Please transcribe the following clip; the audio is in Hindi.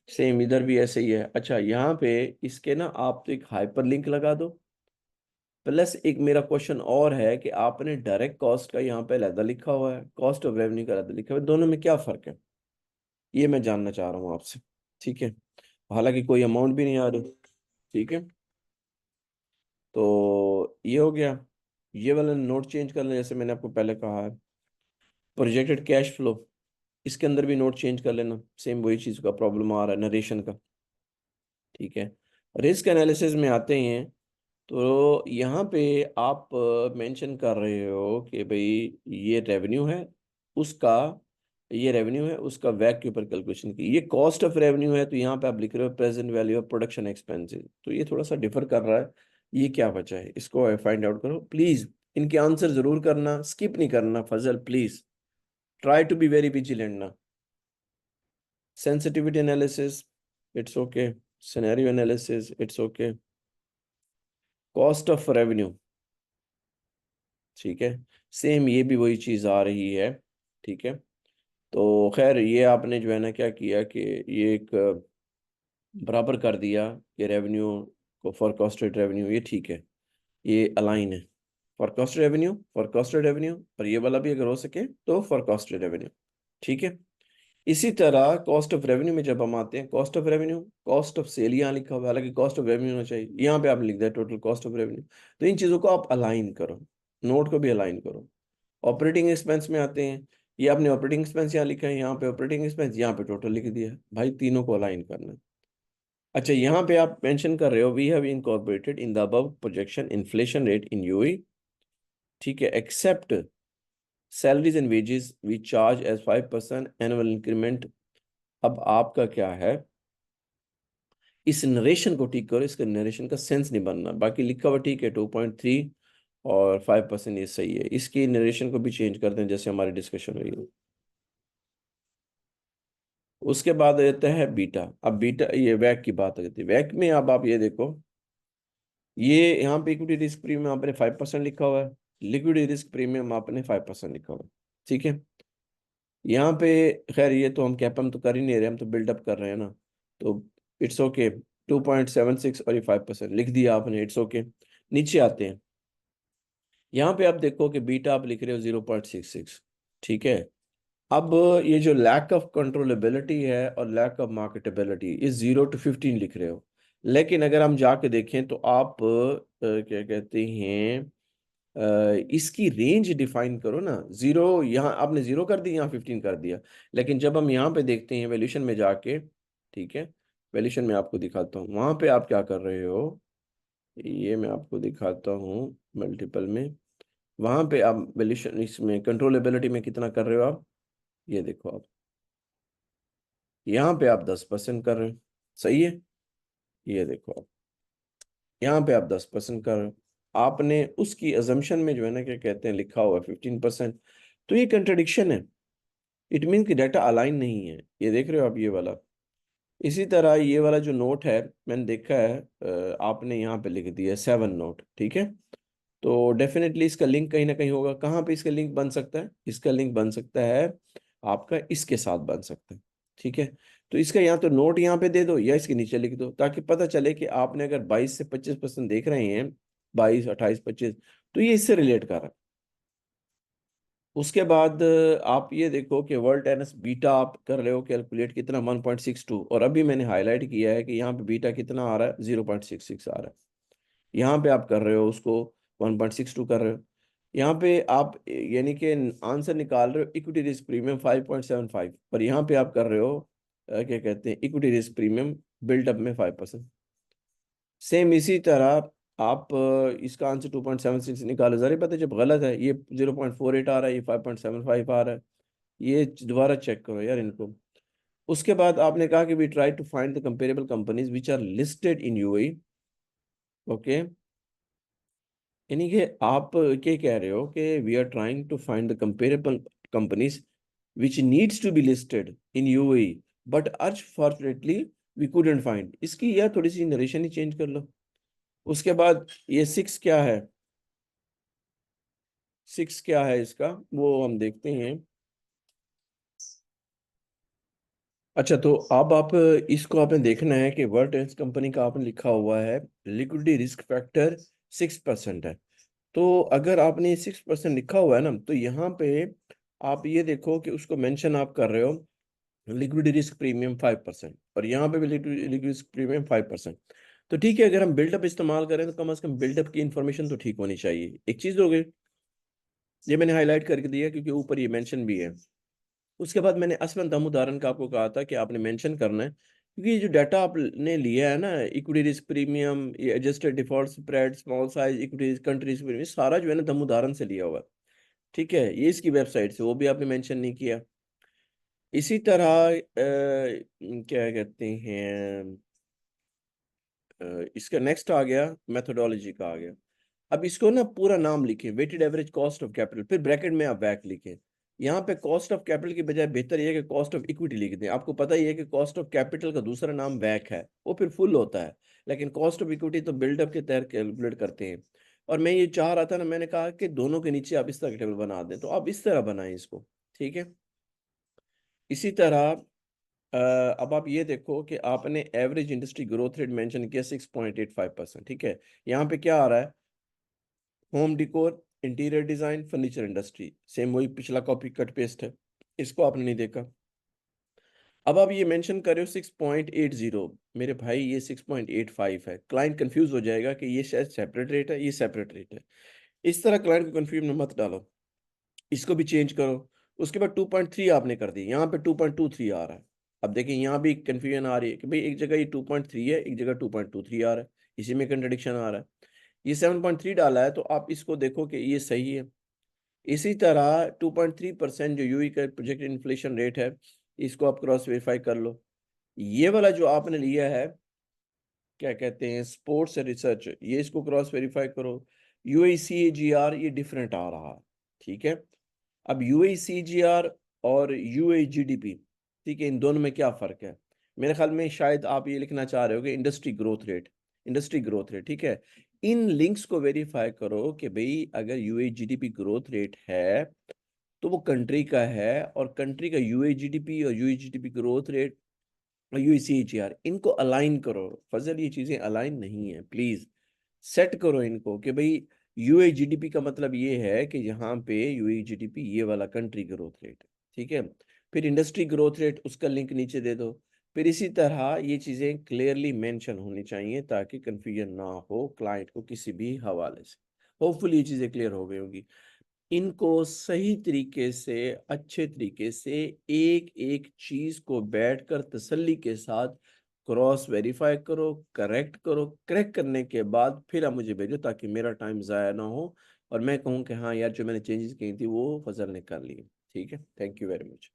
सेम इधर भी ऐसे ही है। अच्छा, यहाँ पे इसके ना आप तो एक हाइपर लिंक लगा दो, प्लस एक मेरा क्वेश्चन और है कि आपने डायरेक्ट कॉस्ट का यहाँ पे अलग लिखा हुआ है, कॉस्ट ऑफ रेवेन्यू का अलग लिखा हुआ है, दोनों में क्या फर्क है, ये मैं जानना चाह रहा हूँ आपसे। ठीक है, हालांकि कोई अमाउंट भी नहीं आ रही। ठीक है, तो ये हो गया। ये वाला नोट चेंज कर लें, जैसे मैंने आपको पहले कहा है। प्रोजेक्टेड कैश फ्लो, इसके अंदर भी नोट चेंज कर लेना, सेम वही चीज़ का प्रॉब्लम आ रहा है नरेशन का। ठीक है, रिस्क एनालिसिस में आते हैं, तो यहाँ पे आप मेंशन कर रहे हो कि भाई ये रेवेन्यू है उसका, ये रेवेन्यू है उसका वैक के ऊपर कैलकुलेशन की, ये कॉस्ट ऑफ रेवेन्यू है, तो यहाँ पे आप लिख रहे हो present value of production expenses, तो ये थोड़ा सा डिफर कर रहा है। ये क्या बचा है, इसको फाइंड आउट करो प्लीज। इनके आंसर जरूर करना, स्किप नहीं करना Fazal please, try to be very vigilant ना। Sensitivity analysis, it's okay. Scenario analysis, it's okay. Cost of revenue, ठीक है, सेम ये भी वही चीज आ रही है। ठीक है, तो खैर ये आपने जो है ना क्या किया कि ये एक बराबर कर दिया कि रेवेन्यू को फॉरकास्टेड रेवेन्यू, ये ठीक है, ये अलाइन है। फॉरकास्टेड रेवेन्यू, फॉरकास्टेड रेवेन्यू, और ये वाला भी अगर हो सके तो फॉरकास्टेड रेवेन्यू। ठीक है, इसी तरह कॉस्ट ऑफ रेवेन्यू में जब हम आते हैं, cost of revenue, cost of sale यहाँ लिखा हुआ है, हालांकि कॉस्ट ऑफ रेवेन्यू होना चाहिए, यहाँ पे आप लिख दें टोटल कॉस्ट ऑफ रेवेन्यू। तो इन चीज़ों को आप अलाइन करो, नोट को भी अलाइन करो। ऑपरेटिंग एक्सपेंस में आते हैं, ये आपने ऑपरेटिंग एक्सपेंस यहाँ लिखा है, यहाँ पे ऑपरेटिंग एक्सपेंस, यहाँ पे टोटल लिख दिया है, भाई तीनों को अलाइन करना है। अच्छा, यहाँ पे आप मेंशन कर रहे हो we have incorporated in the above projection inflation rate in UAE. ठीक है, except salaries and wages we charge as 5% annual increment. अब आपका क्या है, इस नरेशन को ठीक करो, इसका नरेशन का सेंस नहीं बनना, बाकी लिखा हुआ ठीक है 2.3 और 5% ये सही है, इसकी नरेशन को भी चेंज कर दें जैसे हमारी डिस्कशन हुई है। उसके बाद रहता है बीटा। अब बीटा, ये वैक की बात होती है, वैक में अब आप ये देखो, ये यहाँ पे इक्विटी रिस्क प्रीमियम आपने 5% लिखा हुआ है, लिक्विडिटी रिस्क प्रीमियम आपने 5% लिखा हुआ है। ठीक है, यहाँ पे खैर ये तो हम कैपम तो कर ही नहीं रहे, हम तो बिल्डअप कर रहे हैं ना, तो इट्स ओके। 2.76 और ये 5% लिख दिया आपने, इट्स ओके। नीचे आते हैं, यहाँ पे आप देखो कि बीटा आप लिख रहे हो 0.66। ठीक है, अब ये जो लैक ऑफ कंट्रोलेबिलिटी है और लैक ऑफ मार्केटेबिलिटी, ये 0 to 15 लिख रहे हो, लेकिन अगर हम जाके देखें तो आप क्या कहते हैं, इसकी रेंज डिफाइन करो ना। जीरो यहाँ आपने जीरो कर दी, यहाँ 15 कर दिया, लेकिन जब हम यहाँ पे देखते हैं वैल्यूशन में जाके, ठीक है, वैल्यूशन में आपको दिखाता हूँ, वहाँ पे आप क्या कर रहे हो, ये मैं आपको दिखाता हूँ मल्टीपल में। वहाँ पे आप वैल्यूशन इसमें कंट्रोलेबिलिटी में कितना कर रहे हो आप, ये देखो आप, यहाँ पे आप 10% कर रहे हो, सही है। ये देखो आप, यहाँ पे आप 10% कर रहे हो, आपने उसकी अजम्पशन में जो है ना क्या कहते हैं लिखा हुआ है 15%, तो ये कंट्रडिक्शन है। इट मीन कि डाटा अलाइन नहीं है, ये देख रहे हो आप ये वाला। इसी तरह ये वाला जो नोट है, मैंने देखा है आपने यहाँ पे लिख दिया है 7 नोट। ठीक है, तो डेफिनेटली इसका लिंक कहीं ना कहीं होगा, कहाँ पे इसका लिंक बन सकता है, इसका लिंक बन सकता है आपका इसके साथ बन सकता है। ठीक है, तो इसका या तो नोट यहाँ पे दे दो या इसके नीचे लिख दो, ताकि पता चले कि आपने अगर 22 से 25% देख रहे हैं, 22, 28, 25, तो ये इससे रिलेट कर रहा है। उसके बाद आप ये देखो कि वर्ल्ड टेनिस बीटा आप कर रहे हो कैलकुलेट कितना, 1.62, और अभी मैंने हाईलाइट किया है कि यहाँ पे बीटा कितना आ रहा है, 0.66 आ रहा है। यहाँ पे आप कर रहे हो उसको 1.62 कर रहे हो। यहाँ पे आप यानी कि आंसर निकाल रहे हो इक्विटी रिस्क प्रीमियम 5.75, पर यहाँ पे आप कर रहे हो क्या कहते हैं इक्विटी रिस्क प्रीमियम बिल्डअप में 5%। सेम इसी तरह आप इसका आंसर 2.76 निकालो, जरा पता है जब गलत है, ये 0.48 आ रहा है, ये 5.75 आ रहा है, ये दोबारा चेक करो यार इनको। उसके बाद आपने कहा कि we try to find the comparable companies which are listed in UAE. Okay, यानी कि आप क्या कह रहे हो कि we are trying to find the comparable companies which needs to be listed in UAE, but unfortunately we couldn't find. इसकी यार थोड़ी सी नरेशन ही चेंज कर लो। उसके बाद ये 6 क्या है, 6 क्या है इसका वो हम देखते हैं। अच्छा, तो अब आप इसको आपने देखना है कि वर्ल्ड टेनिस कंपनी का आपने लिखा हुआ है लिक्विडिटी रिस्क फैक्टर 6% है। तो अगर आपने 6% लिखा हुआ है ना, तो यहाँ पे आप ये देखो कि उसको मेंशन आप कर रहे हो लिक्विडिटी रिस्क प्रीमियम 5%, और यहाँ पे भी लिक्विडिटी रिस्क प्रीमियम 5%। तो ठीक है, अगर हम बिल्डअप इस्तेमाल करें तो कम से कम बिल्डअप की इंफॉर्मेशन तो ठीक होनी चाहिए। एक चीज हो गई, ये मैंने हाईलाइट करके दिया क्योंकि ऊपर ये मेंशन भी है। उसके बाद मैंने असलन दम उदाहरण का आपको कहा था कि आपने मेंशन करना है, क्योंकि ये जो डाटा आपने लिया है ना, इक्विटी रिस्क प्रीमियम, ये adjusted default spread, small size equity country risk premium, सारा जो है ना दम उदाहरण से लिया हुआ है। ठीक है, ये इसकी वेबसाइट से, वो भी आपने मेंशन नहीं किया। इसी तरह क्या कहते हैं, इसका नेक्स्ट आ गया, मेथोडोलॉजी का आ गया। अब इसको ना पूरा नाम लिखें, weighted average cost of capital, फिर ब्रैकेट में आप वैक लिखें। यहाँ पे कॉस्ट ऑफ कैपिटल की बजाय बेहतर ये है कि कॉस्ट ऑफ इक्विटी लिख दें। आपको पता ही है कि कॉस्ट ऑफ कैपिटल का दूसरा नाम वैक है, वो फिर फुल होता है, लेकिन कॉस्ट ऑफ इक्विटी तो बिल्डअप के तहत कैलकुलेट करते हैं। और मैं ये चाह रहा था ना, मैंने कहा कि दोनों के नीचे आप इस तरह का टेबल बना दें, तो आप इस तरह बनाएं इसको। ठीक है, इसी तरह अब आप ये देखो कि आपने average industry growth rate mention किया 6.85%। ठीक है, यहाँ पे क्या आ रहा है, home डिकोर, interior design, furniture industry, same वही पिछला कॉपी कट पेस्ट है, इसको आपने नहीं देखा। अब आप ये मेंशन कर रहे हो 6.80, मेरे भाई ये 6.85 है। क्लाइंट कंफ्यूज हो जाएगा कि ये शायद सेपरेट रेट है, ये सेपरेट रेट है। इस तरह क्लाइंट को कंफ्यूज में मत डालो, इसको भी चेंज करो। उसके बाद 2.3 आपने कर दी, यहाँ पे 2.23 आ रहा है। अब देखिए यहाँ भी कंफ्यूजन आ रही है कि भाई एक जगह ये 2.3 है, एक जगह 2.23 आ रहा है, इसी में कंट्रडिक्शन आ रहा है। ये 7.3 डाला है, तो आप इसको देखो कि ये सही है। इसी तरह 2.3% जो यूई का प्रोजेक्ट इन्फ्लेशन रेट है, इसको आप क्रॉस वेरीफाई कर लो। ये वाला जो आपने लिया है, क्या कहते हैं, स्पोर्ट्स रिसर्च, ये इसको क्रॉस वेरीफाई करो। यूएसीजीआर ये डिफरेंट आ रहा है। ठीक है, अब यूएसीजीआर और यूएजीडीपी, ठीक है, इन दोनों में क्या फर्क है? मेरे ख्याल में शायद आप ये लिखना चाह रहे हो कि industry growth rate, industry growth rate. ठीक है, इन लिंक्स को वेरीफाई करो कि भाई अगर यूएजीडीपी ग्रोथ रेट है तो वो कंट्री का है, और कंट्री का यूएजीडीपी और यूएजीडीपी ग्रोथ रेट और यूएसीएचआर, इनको अलाइन करो। फजल ये चीजें अलाइन नहीं है, प्लीज सेट करो इनको कि भाई यूएजीडीपी का मतलब ये है कि यहाँ पे यूएजीडीपी ये वाला कंट्री ग्रोथ रेट है। ठीक है, फिर इंडस्ट्री ग्रोथ रेट, उसका लिंक नीचे दे दो। फिर इसी तरह ये चीजें क्लियरली मेंशन होनी चाहिए ताकि कंफ्यूजन ना हो क्लाइंट को किसी भी हवाले से। होपफुली ये चीजें क्लियर हो गई होंगी। इनको सही तरीके से, अच्छे तरीके से, एक एक चीज को बैठकर तसल्ली के साथ क्रॉस वेरीफाई करो, करेक्ट करो। करेक्ट करने के बाद फिर आप मुझे भेजो ताकि मेरा टाइम ज़ाया ना हो और मैं कहूँ कि हाँ यार, जो मैंने चेंजेस की थी वो फजल ने कर लिए। ठीक है, थैंक यू वेरी मच।